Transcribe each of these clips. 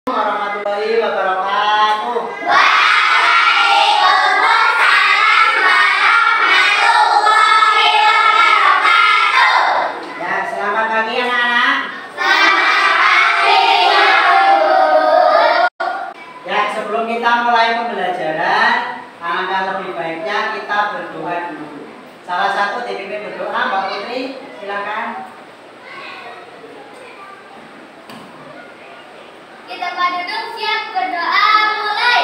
warahmatullahi wabarakatuh. Waalaikumsalam warahmatullahi wabarakatuh. Ya, selamat pagi anak-anak. Selamat pagi, Bu. Ya, sebelum kita mulai pembelajaran, alangkah lebih baiknya kita berdoa dulu. Salah satu TPP berdoa, Mbak Putri, silakan. Kita pada duduk siap berdoa mulai.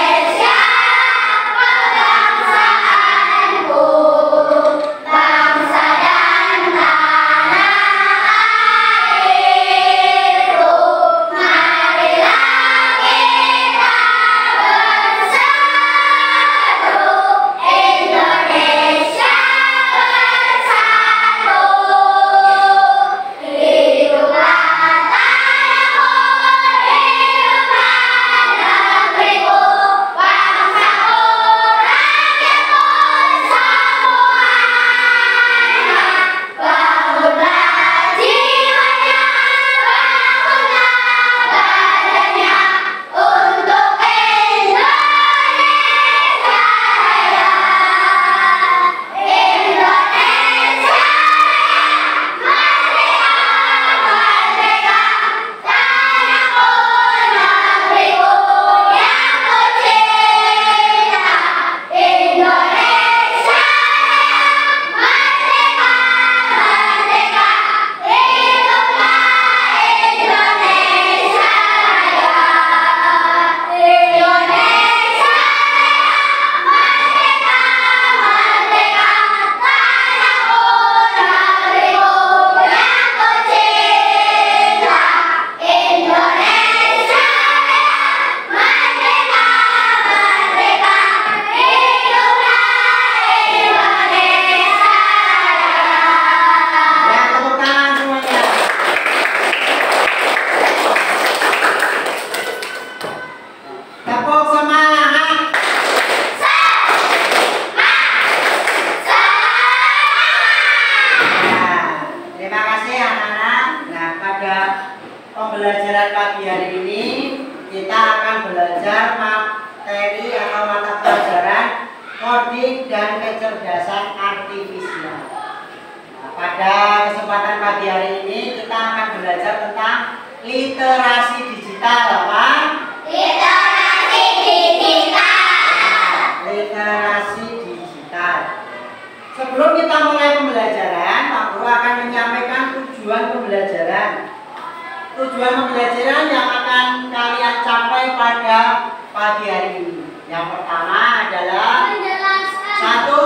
Indonesia, bangsa hari ini kita akan belajar materi atau mata pelajaran coding dan kecerdasan artifisial. Nah, pada kesempatan pagi hari ini kita akan belajar tentang literasi digital. Apa? Literasi digital. Literasi digital. Sebelum kita mulai pembelajaran, Pak Guru akan menyampaikan tujuan pembelajaran. Tujuan pembelajaran yang akan kalian capai pada pagi hari ini. Yang pertama adalah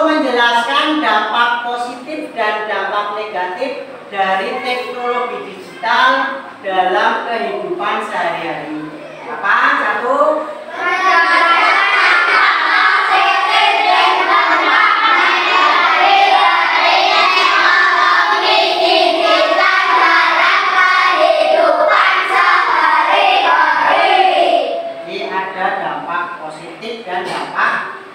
menjelaskan dampak positif dan dampak negatif dari teknologi digital dalam kehidupan sehari-hari. Apa? Satu. Dan dampak.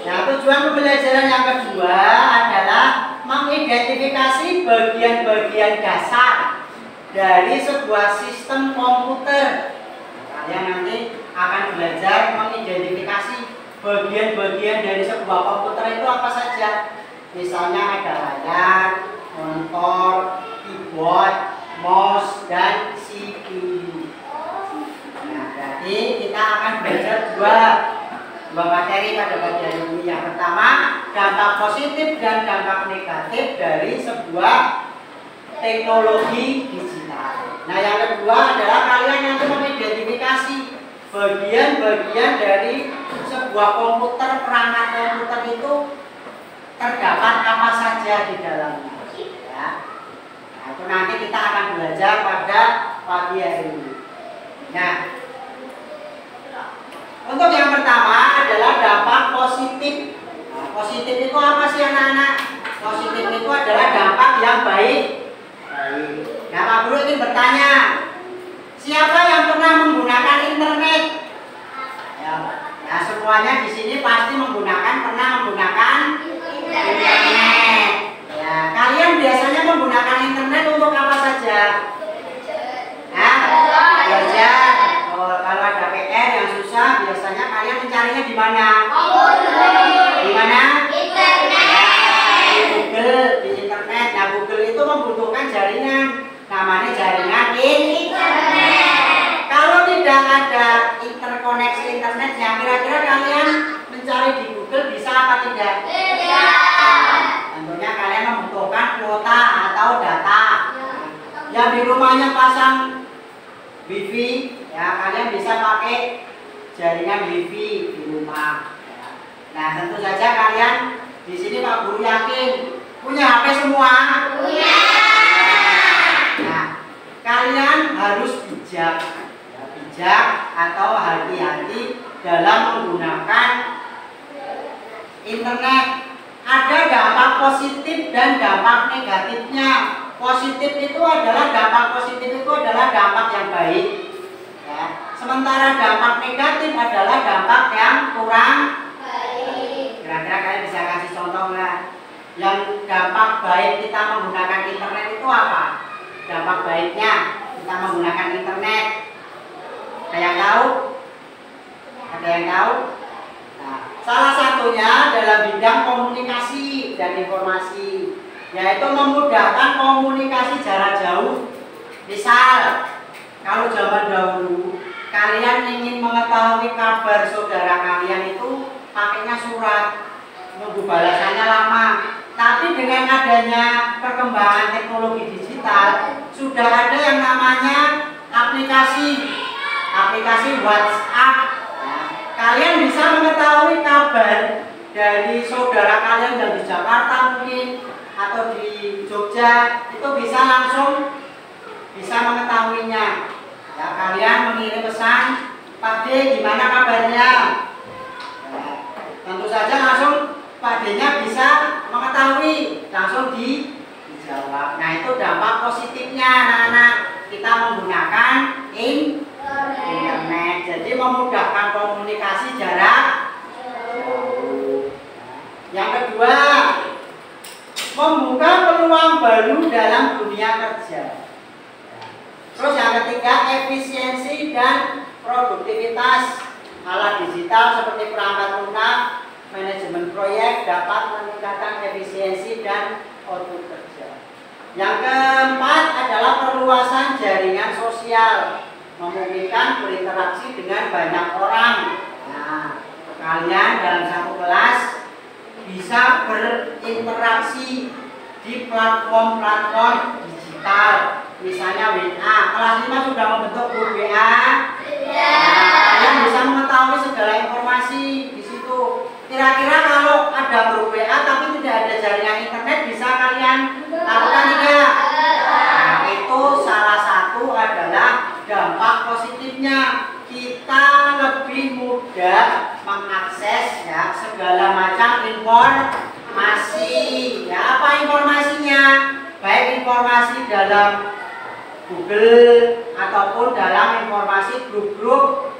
Nah, tujuan pembelajaran yang kedua adalah mengidentifikasi bagian-bagian dasar dari sebuah sistem komputer. Kalian nanti akan belajar mengidentifikasi bagian-bagian dari sebuah komputer itu apa saja. Misalnya ada layar, monitor, keyboard, mouse, dan CPU. Nah, berarti kita akan belajar dua materi pada pagi hari ini. Yang pertama, dampak positif dan dampak negatif dari sebuah teknologi digital. Nah, yang kedua adalah kalian nanti mengidentifikasi bagian-bagian dari sebuah komputer, perangkat komputer itu terdapat apa saja di dalamnya. Ya. Nah, itu nanti kita akan belajar pada pagi hari ini. Nah, untuk yang pertama adalah dampak positif. Nah, positif itu apa sih anak-anak? Positif itu adalah dampak yang baik. Nah, Pak Guru ingin bertanya, siapa yang pernah menggunakan internet? Ya, nah, semuanya di sini pasti pernah menggunakan internet. Ya, kalian biasanya menggunakan internet untuk apa saja? Belajar. Kalau ada PR yang susah, biasanya kalian mencarinya di mana? Di mana? Di Google, di internet. Nah, Google itu membutuhkan jaringan, namanya jaringan internet. Kalau tidak ada interkoneksi internetnya, kira-kira kalian mencari di Google bisa apa tidak? Tidak. Tentunya kalian membutuhkan kuota atau data. Yang di rumahnya pasang Wifi, ya kalian bisa pakai jaringan Wifi di rumah. Nah, tentu saja kalian di sini Pak Guru yakin punya HP semua. Punya. Nah, kalian harus bijak, ya, bijak atau hati-hati dalam menggunakan internet. Ada dampak positif dan dampak negatifnya. Positif itu adalah dampak yang baik. Ya. Sementara dampak negatif adalah dampak yang kurang baik. Kira-kira kalian bisa kasih contoh nggak? Yang dampak baik kita menggunakan internet itu apa? Dampak baiknya kita menggunakan internet. Ada yang tahu? Ada yang tahu? Nah, salah satunya dalam bidang komunikasi dan informasi, yaitu memudahkan komunikasi jarak jauh. Misal, kalau zaman dahulu kalian ingin mengetahui kabar saudara kalian itu pakainya surat, nunggu balasannya lama. Tapi dengan adanya perkembangan teknologi digital, sudah ada yang namanya aplikasi WhatsApp. Nah, kalian bisa mengetahui kabar dari saudara kalian yang di Jakarta mungkin atau di Jogja, itu bisa langsung mengetahuinya. Ya, kalian mengirim pesan, Pak D gimana kabarnya? Ya, tentu saja langsung Pak D-nya bisa mengetahui, langsung dijawab. Nah, itu dampak positifnya anak-anak kita menggunakan internet. Jadi memudahkan komunikasi jarak jauh. Yang kedua, membuka peluang baru dalam dunia kerja. Terus yang ketiga, efisiensi dan produktivitas. Alat digital seperti perangkat lunak, manajemen proyek dapat meningkatkan efisiensi dan output kerja. Yang keempat adalah perluasan jaringan sosial, memungkinkan berinteraksi dengan banyak orang. Nah, kalian dalam satu kelas bisa berinteraksi di platform-platform digital, misalnya WA. Kelas 5 sudah membentuk grup WA. Nah, kalian bisa mengetahui segala informasi di situ. Kira-kira kalau ada grup WA tapi tidak ada jaringan internet, bisa kalian lakukan tidak? Nah, itu salah satu adalah dampak positifnya. Kita lebih mudah mengakses ya segala macam informasi. Ya, apa informasinya? Baik informasi dalam Google ataupun dalam informasi grup-grup.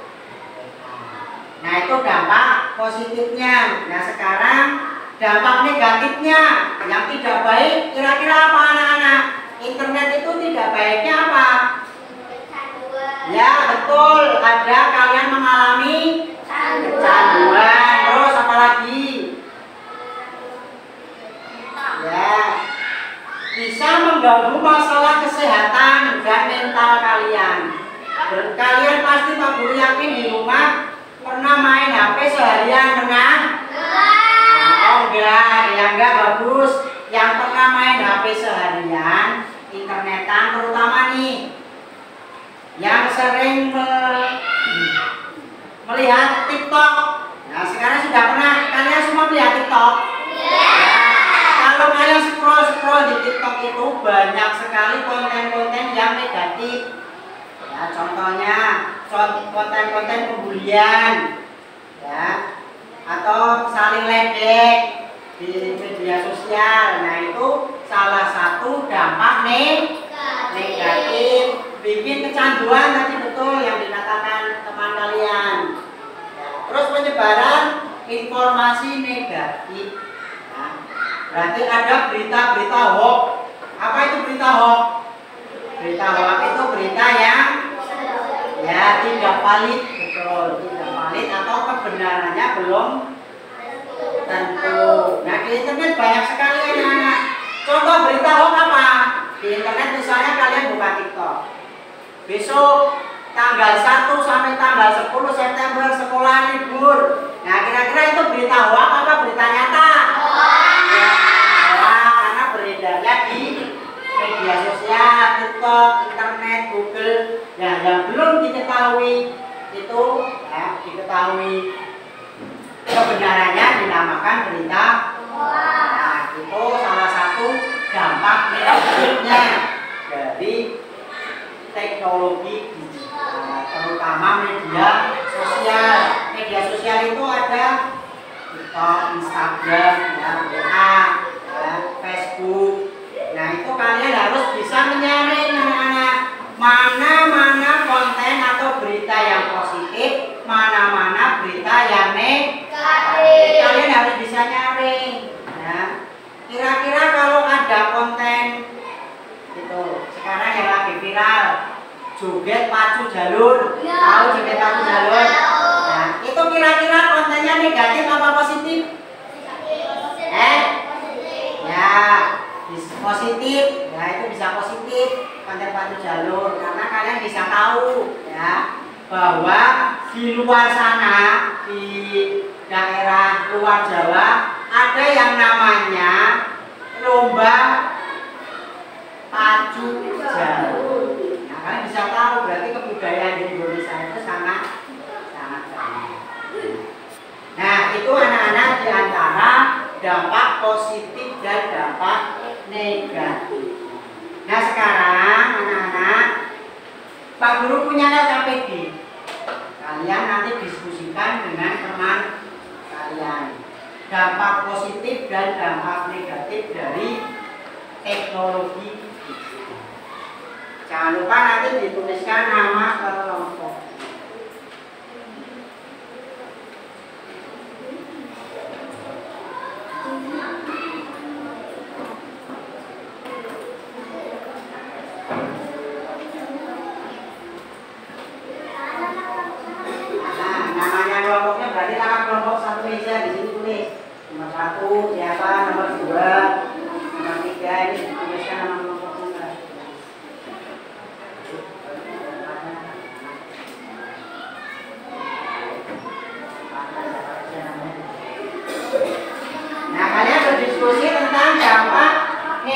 Nah, itu dampak positifnya. Nah, sekarang dampak negatifnya yang tidak baik. Kira-kira apa anak-anak? Internet itu tidak baiknya apa? Ya, betul. Ada kalian mengalami kecanduan. Terus apa lagi? Ya, bisa mengganggu masalah kesehatan dan mental kalian. Dan kalian pasti Pak Guru yakin di rumah pernah main HP seharian, pernah? Oh enggak, ya enggak bagus. Yang pernah main HP seharian, internetan terutama nih, yang sering melihat TikTok. Nah, sekarang sudah pernah kalian semua melihat TikTok? Kalau kalian scroll di TikTok itu banyak sekali konten-konten yang negatif. Ya, contohnya konten-konten pembulian, ya, atau saling ledek di media sosial. Nah, itu salah satu dampak negatif. Bikin kecanduan tadi betul yang dikatakan teman kalian. Ya, terus penyebaran informasi negatif. Berarti ada berita-berita hoax. Apa itu berita hoax? Berita hoax itu berita yang ya tidak valid, betul, tidak valid atau kebenarannya belum tentu. Nah, di internet banyak sekali anak-anak. Contoh berita hoax apa? Di internet misalnya kalian buka TikTok. Besok tanggal 1 sampai tanggal 10 September sekolah libur. Nah, kira-kira itu berita hoax apa berita nyata? Karena beredarnya di media sosial, TikTok, internet, Google. Nah, yang belum diketahui itu ya, diketahui kebenarannya dinamakan berita. Nah, itu salah satu dampak negatifnya dari teknologi digital, terutama media sosial. Media sosial itu ada TikTok, Instagram, ya, WA, ya, Facebook. Nah, itu kalian harus bisa menyaring anak-anak mana konten atau berita yang positif, mana berita yang negatif. Kalian harus bisa nyaring. Ya. Kira-kira kalau ada konten itu sekarang yang lagi viral, joget pacu jalur. Tahu joget pacu jalur? Nah, itu kira-kira kontennya negatif apa positif? Ya, positif. Ya, itu bisa positif konten pacu jalur karena kalian bisa tahu ya bahwa di luar sana, di daerah luar Jawa ada yang namanya lomba pacu jalur. Nah, kalian bisa tahu berarti kebudayaan di Indonesia itu sangat banyak. Nah, itu anak-anak di antara dampak positif dan dampak negatif. Nah, sekarang anak-anak, Pak Guru punya LKPD. Kalian nanti diskusikan dengan teman kalian. Dampak positif dan dampak negatif dari teknologi. Jangan lupa nanti dituliskan nama kelompok.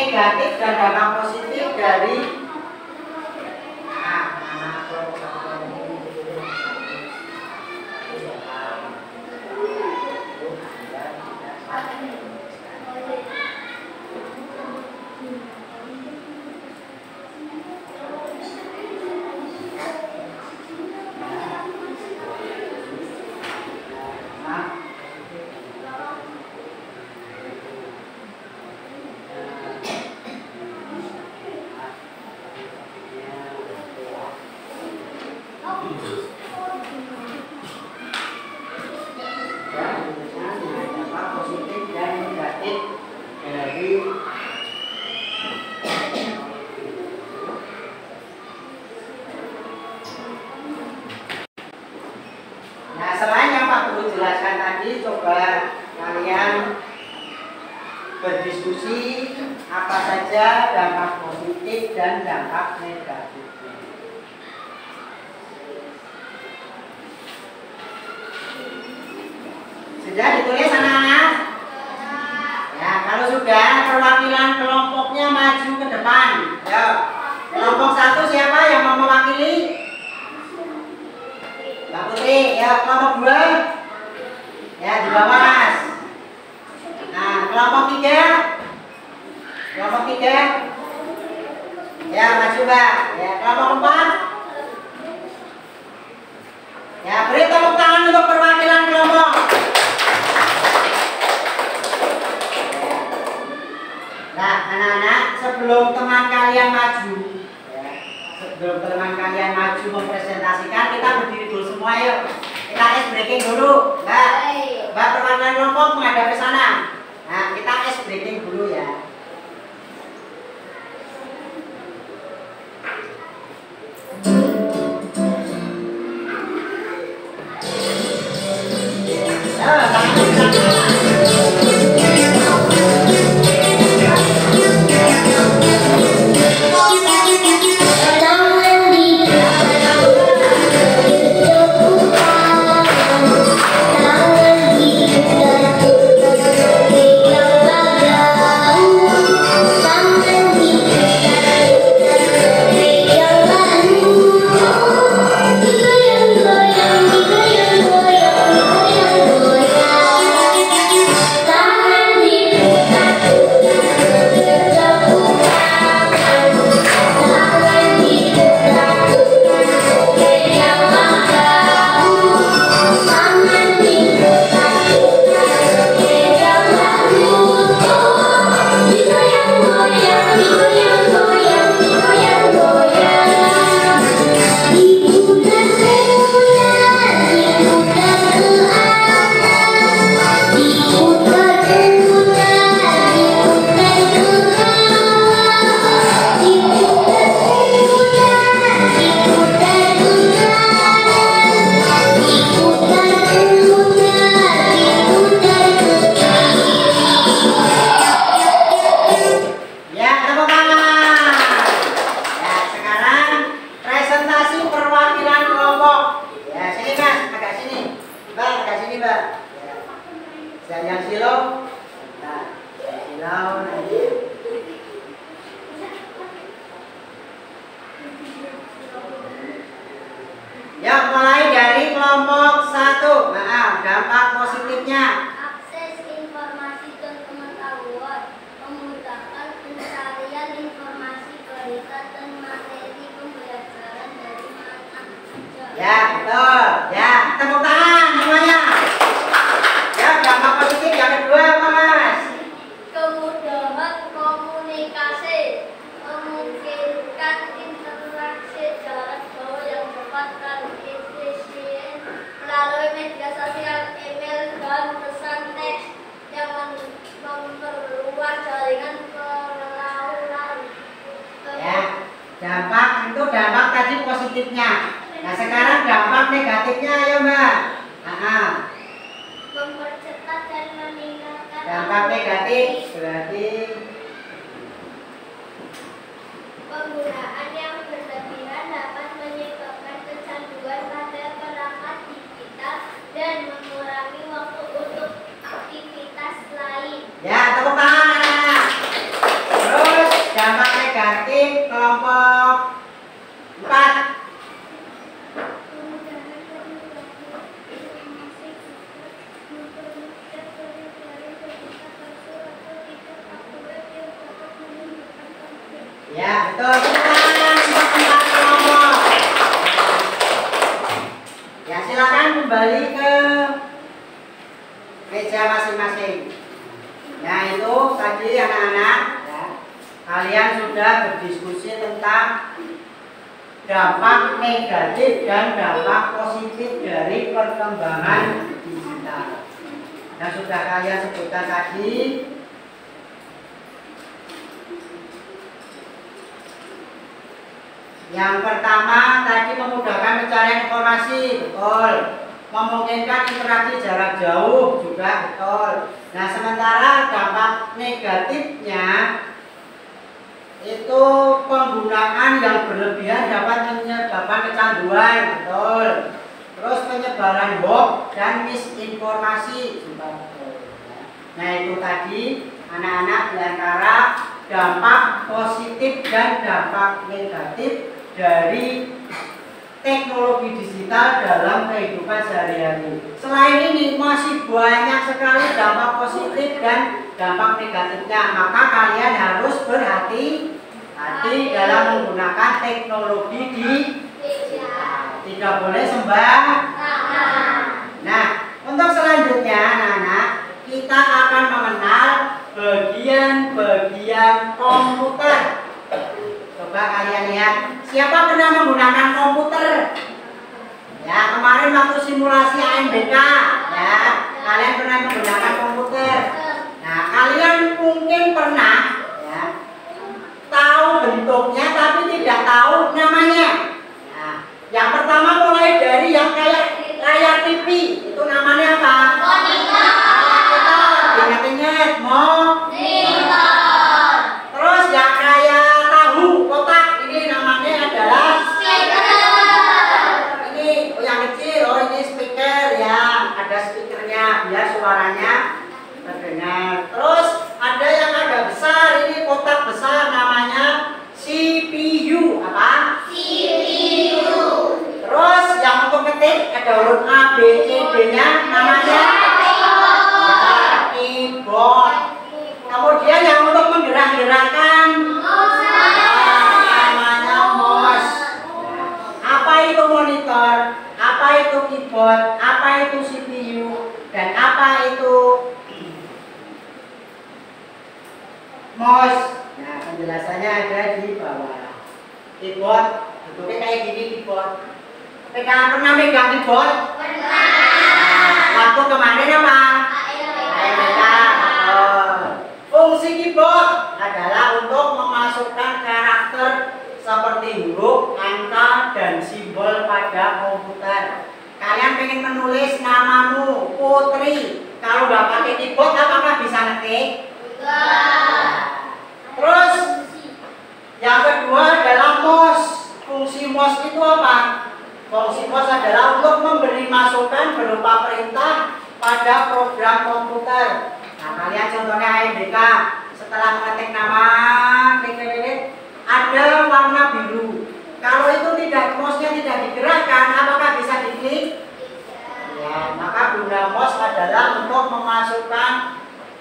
negatif dan dampak positif dari coba kalian berdiskusi apa saja dampak positif dan dampak negatifnya. Sudah ditulis anak-anak? Ya, kalau sudah perwakilan kelompoknya maju ke depan. Ya. Kelompok 1 siapa yang mau mewakili? Mbak Putri. Ya, kelompok 2? Ya, di bawah Mas. Nah, kelompok 3? Kelompok 3? Ya, maju Mbak. Ya, kelompok 4? Ya, beri tepuk tangan untuk perwakilan kelompok. Nah, anak-anak, sebelum teman kalian maju, ya, sebelum teman kalian maju mempresentasikan, kita berdiri dulu semua yuk. Kita ice breaking dulu, Mbak. Mbak perwakilan kelompok menghadap ke sana. Nah, kita ice breaking dulu ya. Yang silau, nah, silau nanti. Ya, mulai dari kelompok 1. Nah, dampak positifnya. Akses informasi dan pengetahuan, memudahkan pencarian informasi, berita dan materi pembelajaran dari mana saja. Ya, betul. Ya, tepuk tangan semuanya. Ya, dampak positif yang kedua apa, Mas? Kemudahan komunikasi, memungkinkan interaksi jarak jauh yang cepat dan efisien melalui media sosial, email, dan pesan teks yang memperluas jaringan pergaulan. Ya, dampak itu dampak tadi positifnya. Nah, sekarang dampak negatifnya ayo, Mbak. Mempercepat dan meningkatkan Dampak negatif berarti penggunaan yang berlebihan dapat menyebabkan kecanduan pada perangkat digital dan mengurangi waktu untuk aktivitas lain. ya, tepuk tangan anak-anak. Terus Ya, betul. Silakan untuk tempat kelompok. Ya, silakan kembali ke meja masing-masing. Nah, itu tadi anak-anak, ya, kalian sudah berdiskusi tentang dampak negatif dan dampak positif dari perkembangan digital. Yang sudah kalian sebutkan tadi, yang pertama tadi memudahkan pencarian informasi, betul. Memungkinkan interaksi jarak jauh, juga betul. Nah, sementara dampak negatifnya itu penggunaan yang berlebihan dapat menyebabkan kecanduan, betul. Terus penyebaran hoax dan misinformasi, juga betul. Nah, itu tadi anak-anak di antara dampak positif dan dampak negatif dari teknologi digital dalam kehidupan sehari-hari. Selain ini masih banyak sekali dampak positif dan dampak negatifnya, maka kalian harus berhati-hati dalam menggunakan teknologi digital. Tidak boleh sembarangan. Nah, untuk selanjutnya anak-anak, kita akan mengenal bagian-bagian komputer. Coba kalian lihat, siapa pernah menggunakan komputer? Ya, kemarin waktu simulasi AMBK, ya, kalian pernah menggunakan komputer. Nah, kalian mungkin pernah, ya, tahu bentuknya tapi tidak tahu namanya. Nah, yang pertama mulai dari yang kayak layar TV, itu namanya apa? Monitor. Ingat-ingat, monitor. Terus yang kayak tahu kotak, ini namanya adalah speaker. Ini yang kecil, ini speaker ya, ada speakernya biar suaranya terdengar. Terus ada yang agak besar, ini kotak besar namanya CPU. Apa? CPU. Terus yang untuk ketik ada huruf A, B, C, D-nya namanya keyboard. Kemudian yang untuk menggerak-gerakkan namanya mouse. Apa itu monitor? Apa itu keyboard? Apa itu CPU? Dan apa itu mouse? Nah, penjelasannya ada di bawah. Keyboard bentuknya kayak gini, keyboard. Pernah megang keyboard? Pernah. Waktu kemarin apa? AMBK. Fungsi keyboard adalah untuk memasukkan karakter seperti huruf, angka, dan simbol pada komputer. Kalian pengen menulis namamu Putri, kalau nggak pakai keyboard apakah bisa ngetik? Enggak. Terus yang kedua adalah mouse. Fungsi mouse itu apa? Fungsi mouse adalah untuk memberi masukan berupa perintah pada program komputer. Nah, kalian contohnya AMBK, setelah mengetik nama ada warna biru. Kalau itu mouse-nya tidak digerakkan, apakah bisa diklik? Ya, maka guna mouse adalah untuk memasukkan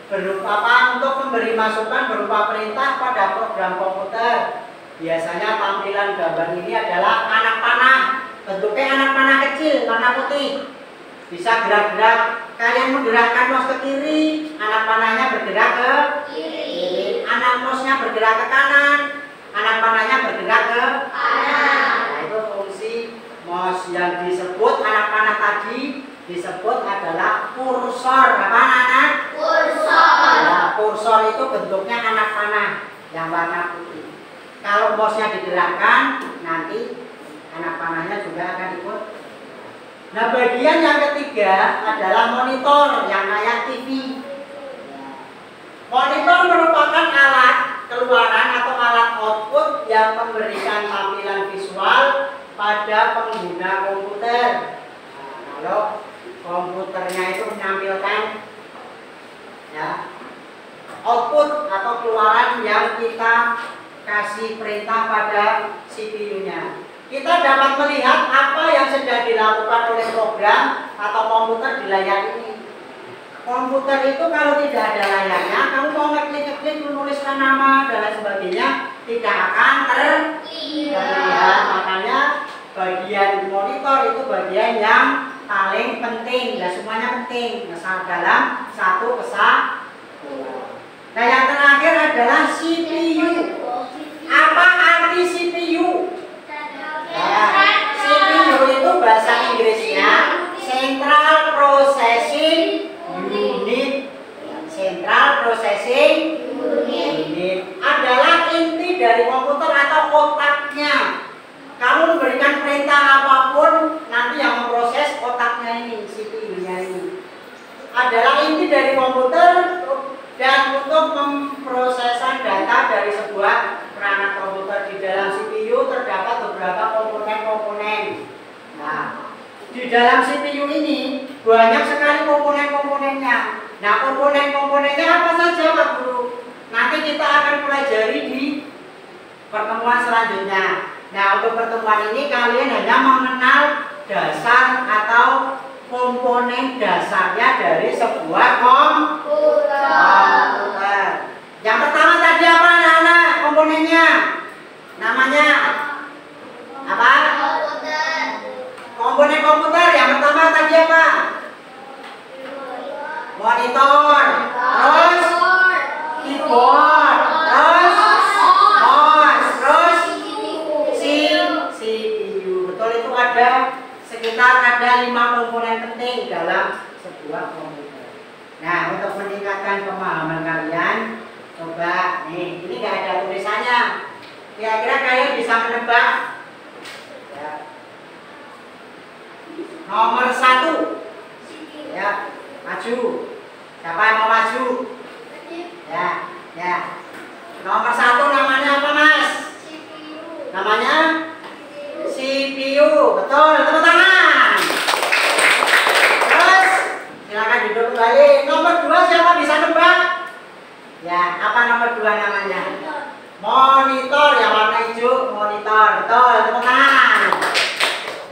berupa apa? Untuk memberi masukan berupa perintah pada program komputer. Biasanya tampilan gambar ini adalah anak panah. Bentuknya anak panah kecil, warna putih. Bisa gerak-gerak. Kalian menggerakkan mouse ke kiri, anak panahnya bergerak ke kiri. Anak mouse-nya bergerak ke kanan, anak panahnya bergerak ke kanan. Nah, itu fungsi mouse. Yang disebut anak panah tadi disebut adalah kursor. Apa anak? Kursor. Nah, kursor itu bentuknya anak panah yang warna putih. Kalau mouse-nya digerakkan, nanti anak panahnya juga akan ikut. Nah, bagian yang ketiga adalah monitor yang kayak TV. Monitor merupakan alat keluaran atau alat output yang memberikan tampilan visual pada pengguna komputer. Nah, kalau komputernya itu menampilkan ya, output atau keluaran yang kita kasih perintah pada CPU-nya. Kita dapat melihat apa yang sedang dilakukan oleh program atau komputer di layar ini. Komputer itu kalau tidak ada layarnya, kamu mau ngeklik-ngeklik menuliskan nama dan lain sebagainya, tidak akan terlihat. Makanya bagian monitor itu bagian yang paling penting. Dan semuanya penting dalam satu kesatuan. Nah, yang terakhir adalah CPU. Apa arti CPU? CPU itu bahasa Inggrisnya Central Processing Unit. Central Processing Unit adalah inti dari komputer atau otaknya. Kamu memberikan perintah apapun, nanti yang memproses otaknya ini, CPU-nya ini. Adalah inti dari komputer dan untuk memprosesan data dari sebuah perangkat komputer. Di dalam CPU terdapat beberapa komponen-komponen. Nah, di dalam CPU ini banyak sekali komponen-komponennya. Nah, komponen-komponennya apa saja, Pak Guru? Nanti kita akan pelajari di pertemuan selanjutnya. Nah, untuk pertemuan ini kalian hanya mengenal dasar atau komponen dasarnya dari sebuah komputer. Yang pertama tadi apa, anak-anak? Komponennya namanya apa? Komponen komputer yang pertama tadi apa? Monitor, terus keyboard, terus mouse, terus CPU. Betul, itu ada sekitar 5 komponen penting dalam sebuah komputer. Nah, untuk meningkatkan pemahaman kalian, coba nih, ini nggak ada tulisannya. Kira-kira kalian bisa menebak? Ya. Nomor 1. Ya, maju. Siapa yang mau maju? Ya. Nomor 1 namanya apa, Mas? Namanya CPU. Betul, tepuk tangan. Terus silakan duduk kembali. Nomor 2 siapa bisa nebak? Ya, apa nomor 2 namanya? Monitor, yang warna hijau, monitor. Betul, tepuk tangan.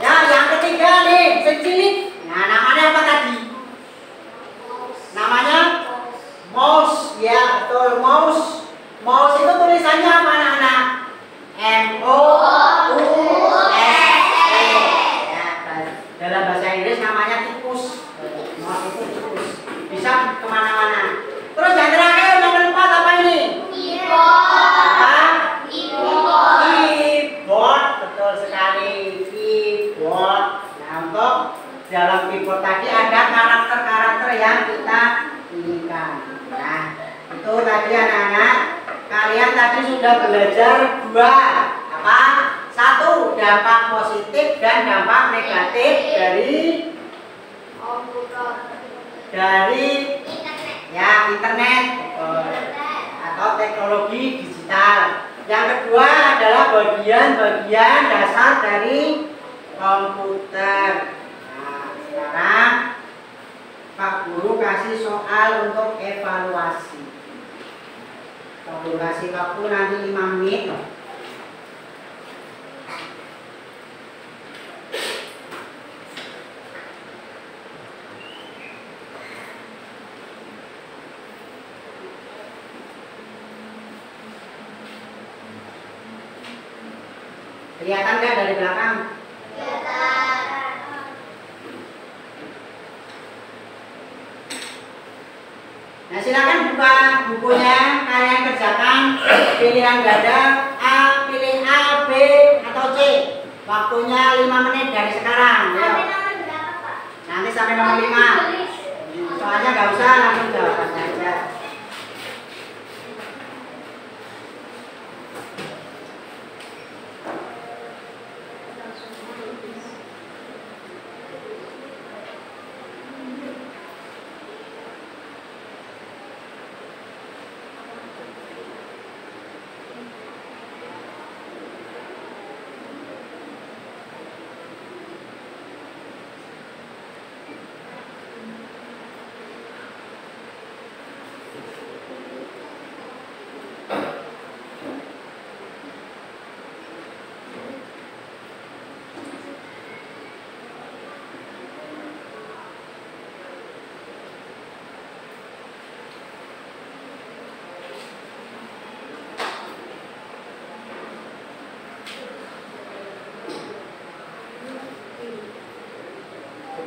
Ya, yang ketiga nih, cilik. Nah, namanya apa tadi? Namanya mouse. Ya, betul, mouse. Mouse itu tulisannya apa, anak-anak? M-O-U-S-E. Ya, dalam bahasa Inggris namanya tikus. Mouse itu tikus. Bisa kemana-mana. Terus yang terakhir nomor 4 apa ini? Keyboard. Betul sekali, keyboard. Nah, untuk dalam keyboard tadi ada karakter-karakter yang kita inginkan. Nah, itu tadi anak-anak. Kalian tadi sudah belajar 2. Apa? 1, dampak positif dan dampak negatif dari internet atau teknologi digital. Yang kedua adalah bagian-bagian dasar dari komputer. Nah, sekarang Pak Guru kasih soal untuk evaluasi. Pak Guru kasih waktu nanti 5 menit. Kelihatan nggak dari belakang? Kelihatan. Nah, silakan buka bukunya, kalian kerjakan pilihan ganda A, pilih A, B, atau C. Waktunya 5 menit dari sekarang. Ya. Nanti sampai nomor 5. Soalnya nggak usah langsung jawabannya aja.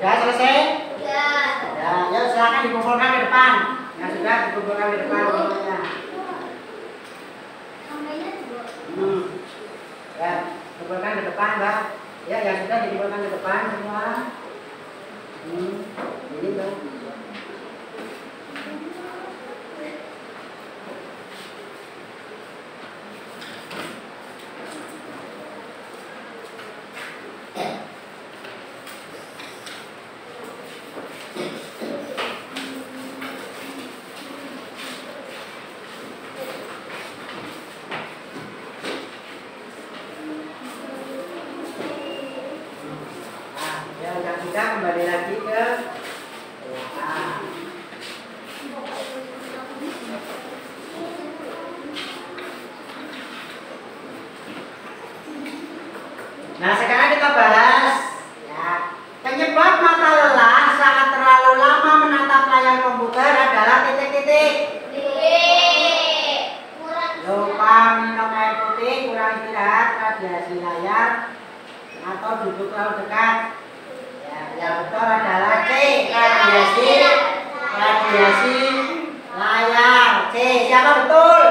Sudah selesai? Ya. Ya, yuk silakan dikumpulkan ke depan. Yang sudah dikumpulkan ke depan semuanya. Ya, kumpulkan ke depan, Mbak. Ya, yang sudah dikumpulkan ke depan semua. Ini, Mbak. Kita kembali lagi ke Nah, sekarang kita bahas ya, penyebab mata lelah saat terlalu lama menatap layar komputer adalah titik-titik. Lupa minum air putih, kurang istirahat, radiasi layar, atau duduk terlalu dekat. Yang betul adalah C, radiasi layar. C, siapa betul?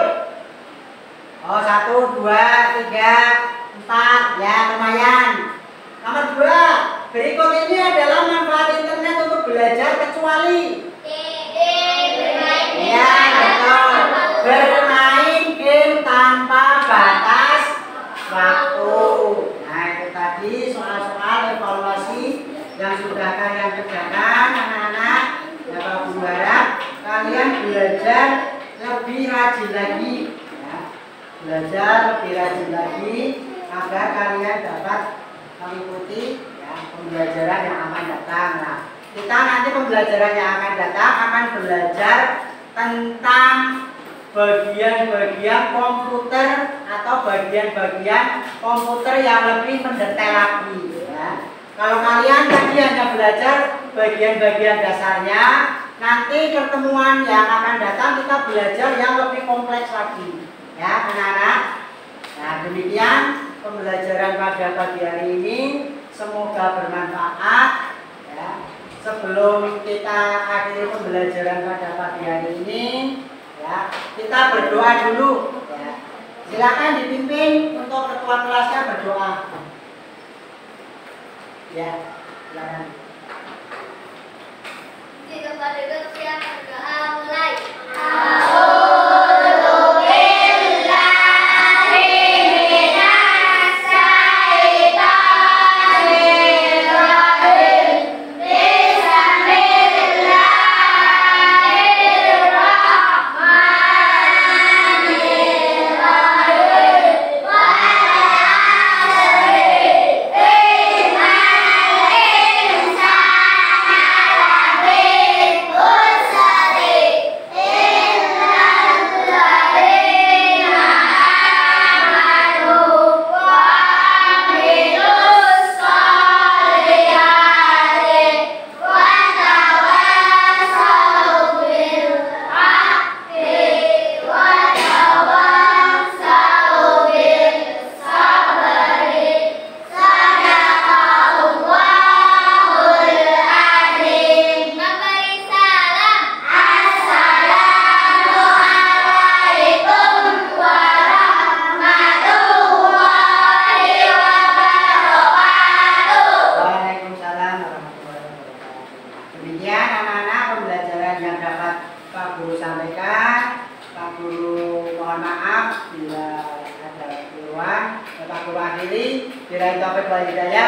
Oh, 1, 2, 3, 4, ya lumayan. Nomor 2, berikut ini adalah manfaat internet untuk belajar kecuali ya betul, bermain game tanpa batas waktu. Nah, itu tadi soal-soal evaluasi yang sudah kalian kerjakan, anak-anak. Bapak Guru harap kalian belajar lebih rajin lagi, ya. Belajar lebih rajin lagi agar kalian dapat mengikuti ya, pembelajaran yang akan datang. Nah, kita nanti pembelajaran yang akan datang akan belajar tentang bagian-bagian komputer atau bagian-bagian komputer yang lebih mendetail lagi. Ya. Kalau kalian tadi hanya belajar bagian-bagian dasarnya, nanti pertemuan yang akan datang kita belajar yang lebih kompleks lagi. Ya, anak-anak. Nah, demikian pembelajaran pada pagi hari ini. Semoga bermanfaat. Ya. Sebelum kita akhiri pembelajaran pada pagi hari ini, ya, kita berdoa dulu. Ya. Silakan dipimpin untuk ketua kelasnya berdoa. Ya, silakan. Kita pada siap berdoa mulai.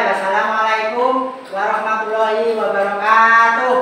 Wassalamualaikum warahmatullahi wabarakatuh.